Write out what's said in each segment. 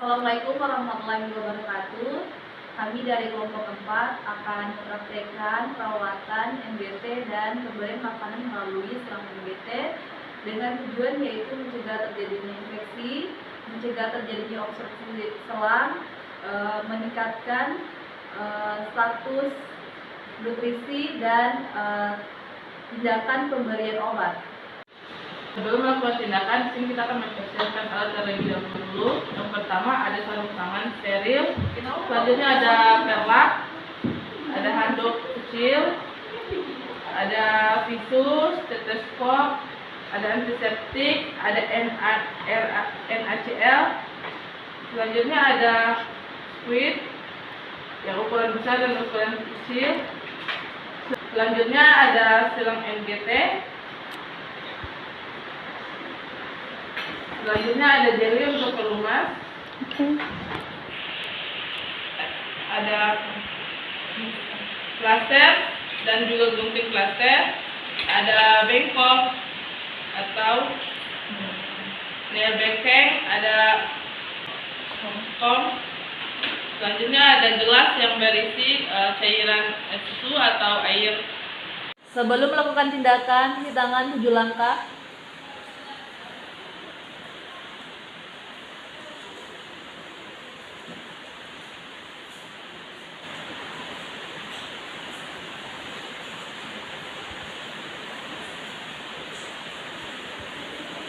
Assalamualaikum warahmatullahi wabarakatuh. Kami dari kelompok 4 akan mempraktekkan perawatan MBT dan pemberian makanan melalui selang MBT dengan tujuan yaitu mencegah terjadinya infeksi, mencegah terjadinya obstruksi selang, meningkatkan status nutrisi dan tindakan pemberian obat. Sebelum melakukan tindakan, di sini kita akan mempersiapkan alat terlebih dahulu. Yang pertama ada sarung tangan steril, selanjutnya ada perlak, ada handuk kecil, ada visus, stetoskop, ada antiseptik, ada NaCl, selanjutnya ada squid yang ukuran besar dan ukuran kecil, selanjutnya ada selang MGT. Selanjutnya ada jeli untuk pelumas. Ada plaster dan juga gunting plaster. Ada bengkok atau nail backing, ada kom. Selanjutnya ada gelas yang berisi cairan susu atau air. Sebelum melakukan tindakan, cuci tangan 7 langkah.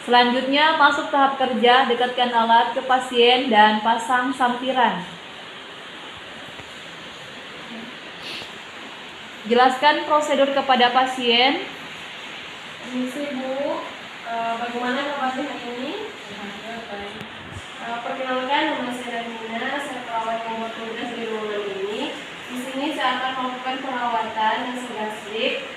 Selanjutnya, masuk tahap kerja, dekatkan alat ke pasien dan pasang sampiran. Jelaskan prosedur kepada pasien. Permisi Bu, bagaimana kabar hari ini? Perkenalkan, nama saya Nina, saya perawat yang bertugas di ruangan ini. Di sini saya akan melakukan perawatan yang sedang-sedikit.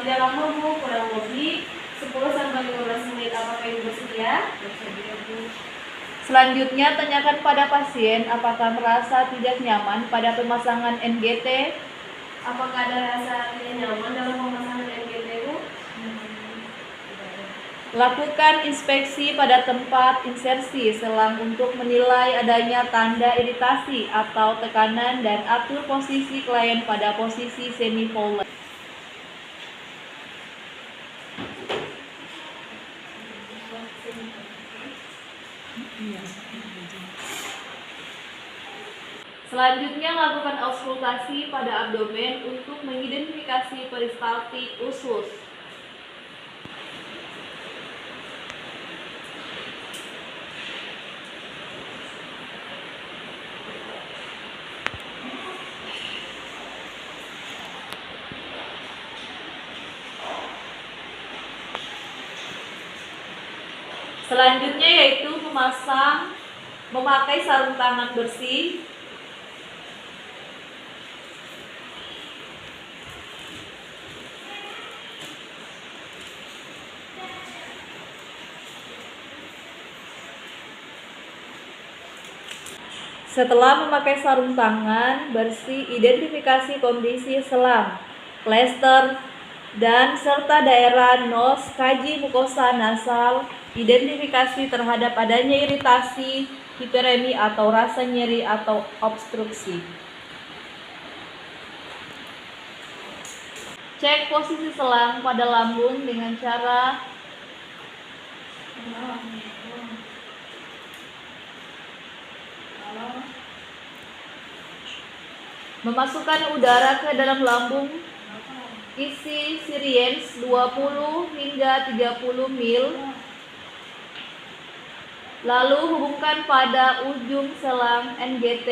Tidak lama Bu, kurang lebih 10-15 menit. Apakah Ibu bersedia? Bersedia Bu. Selanjutnya, tanyakan pada pasien apakah merasa tidak nyaman pada pemasangan NGT. Apakah ada rasa tidak nyaman dalam pemasangan NGT Bu? Lakukan inspeksi pada tempat insersi selang untuk menilai adanya tanda iritasi atau tekanan dan atur posisi klien pada posisi semi-fowler. Selanjutnya, lakukan auskultasi pada abdomen untuk mengidentifikasi peristaltik usus. Selanjutnya yaitu memakai sarung tangan bersih. Setelah memakai sarung tangan bersih, identifikasi kondisi selang, plester, dan serta daerah nos, kaji mukosa nasal, identifikasi terhadap adanya iritasi, hiperemi atau rasa nyeri atau obstruksi. Cek posisi selang pada lambung dengan cara memasukkan udara ke dalam lambung, isi syringe 20 hingga 30 ml, lalu hubungkan pada ujung selang NGT.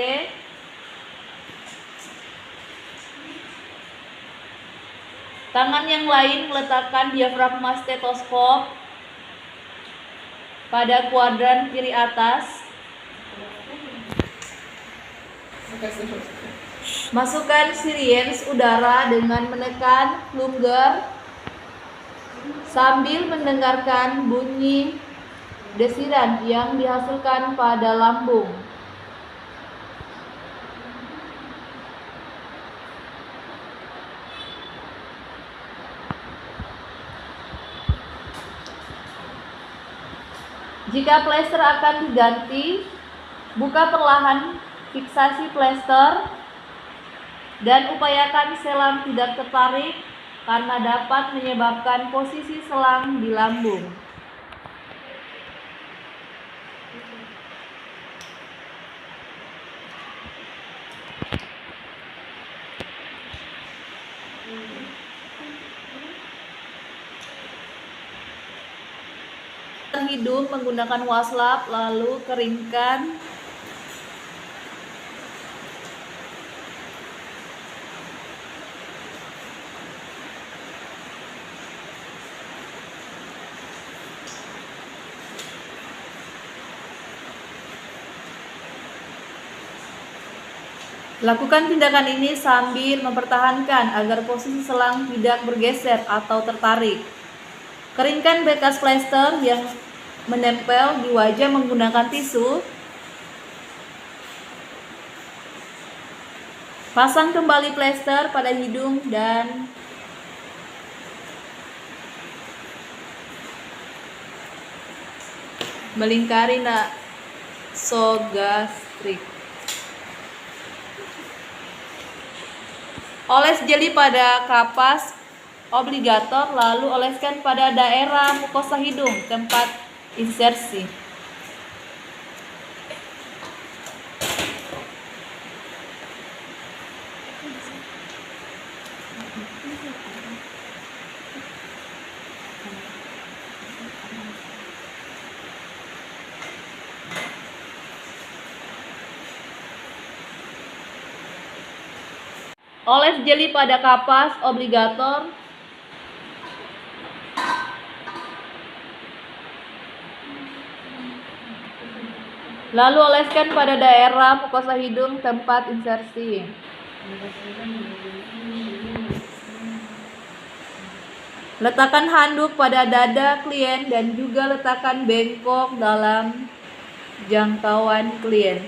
Tangan yang lain meletakkan diafragma stetoskop pada kuadran kiri atas. Masukkan syringe udara dengan menekan plunger sambil mendengarkan bunyi desiran yang dihasilkan pada lambung. Jika plester akan diganti, Buka perlahan fiksasi plester dan upayakan selang tidak tertarik karena dapat menyebabkan posisi selang di lambung. Hidung menggunakan waslap, lalu keringkan. Lakukan tindakan ini sambil mempertahankan agar posisi selang tidak bergeser atau tertarik. Keringkan bekas plester yang menempel di wajah menggunakan tisu. Pasang kembali plester pada hidung dan melingkari nasogastrik. Oles jeli pada kapas obligator, lalu oleskan pada daerah mukosa hidung tempat insersi. Oles jeli pada kapas obligator, lalu oleskan pada daerah mukosa hidung tempat insersi. Letakkan handuk pada dada klien dan juga letakkan bengkok dalam jangkauan klien.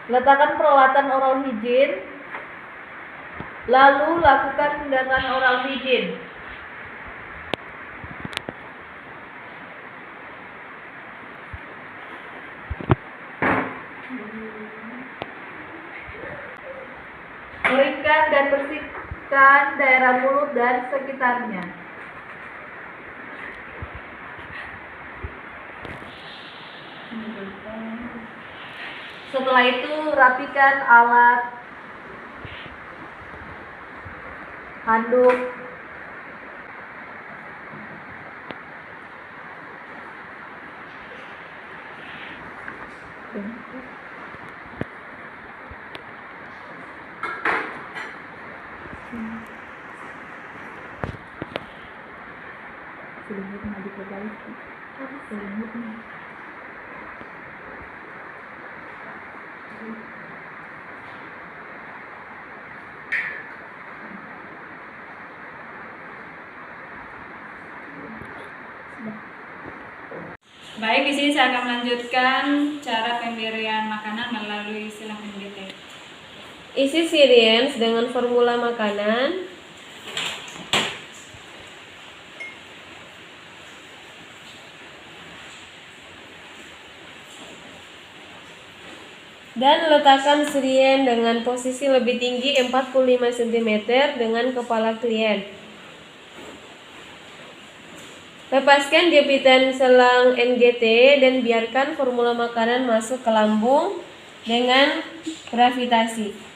Letakkan peralatan oral higien, lalu lakukan tindakan oral higien. Keringkan dan bersihkan daerah mulut dan sekitarnya. Setelah itu rapikan alat handuk Baik, di sini saya akan melanjutkan cara pemberian makanan melalui silang NGT. Isi siriens dengan formula makanan. Dan letakkan sirien dengan posisi lebih tinggi 45 cm dengan kepala klien. Lepaskan jepitan selang NGT dan biarkan formula makanan masuk ke lambung dengan gravitasi.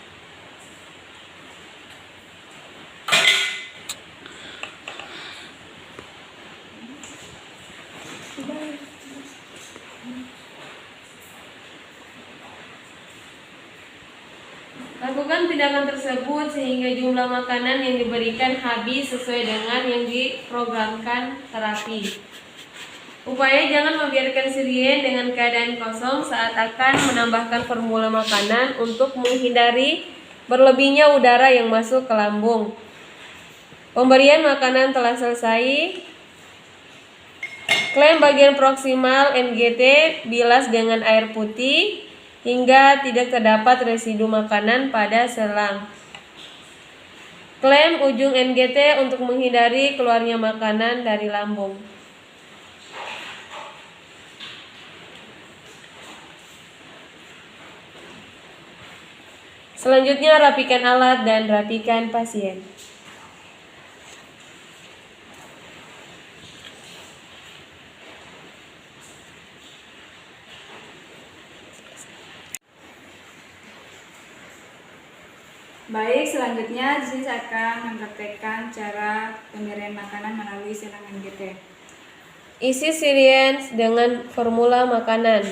Lakukan tindakan tersebut sehingga jumlah makanan yang diberikan habis sesuai dengan yang diprogramkan terapi. Upaya jangan membiarkan sirien dengan keadaan kosong saat akan menambahkan formula makanan untuk menghindari berlebihnya udara yang masuk ke lambung. Pemberian makanan telah selesai. Klaim bagian proksimal NGT bilas dengan air putih. hingga tidak terdapat residu makanan pada selang. Klaim ujung NGT untuk menghindari keluarnya makanan dari lambung. Selanjutnya, rapikan alat dan rapikan pasien. Baik, selanjutnya di sini saya akan mempraktekkan cara pemberian makanan melalui selang NGT. Isi syringe dengan formula makanan.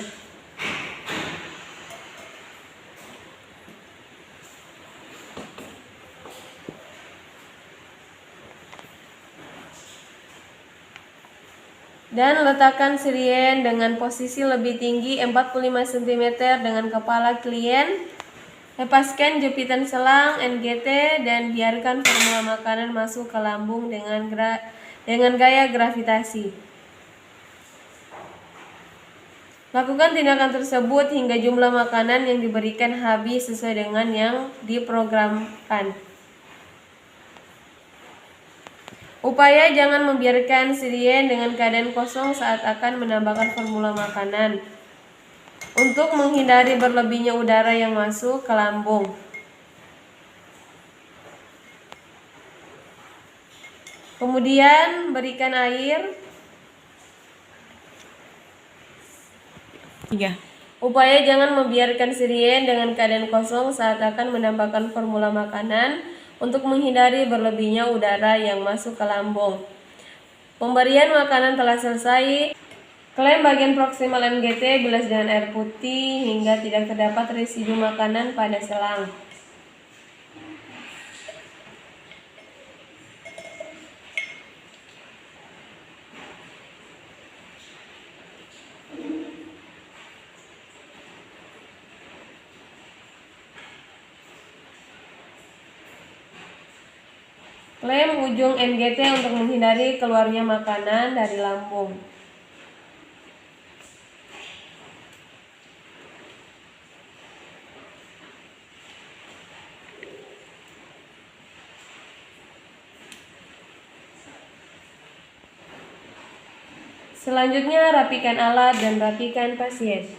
Dan letakkan syringe dengan posisi lebih tinggi 45 cm dengan kepala klien. Lepaskan jepitan selang NGT dan biarkan formula makanan masuk ke lambung dengan gaya gravitasi. Lakukan tindakan tersebut hingga jumlah makanan yang diberikan habis sesuai dengan yang diprogramkan. Upaya jangan membiarkan syringe dengan keadaan kosong saat akan menambahkan formula makanan, untuk menghindari berlebihnya udara yang masuk ke lambung. Kemudian berikan air. 3. Upaya jangan membiarkan syringe dengan keadaan kosong saat akan menambahkan formula makanan, untuk menghindari berlebihnya udara yang masuk ke lambung. Pemberian makanan telah selesai. Klaim bagian proksimal NGT, bilas dengan air putih hingga tidak terdapat residu makanan pada selang. Klaim ujung NGT untuk menghindari keluarnya makanan dari lambung. Selanjutnya, rapikan alat dan rapikan pasien.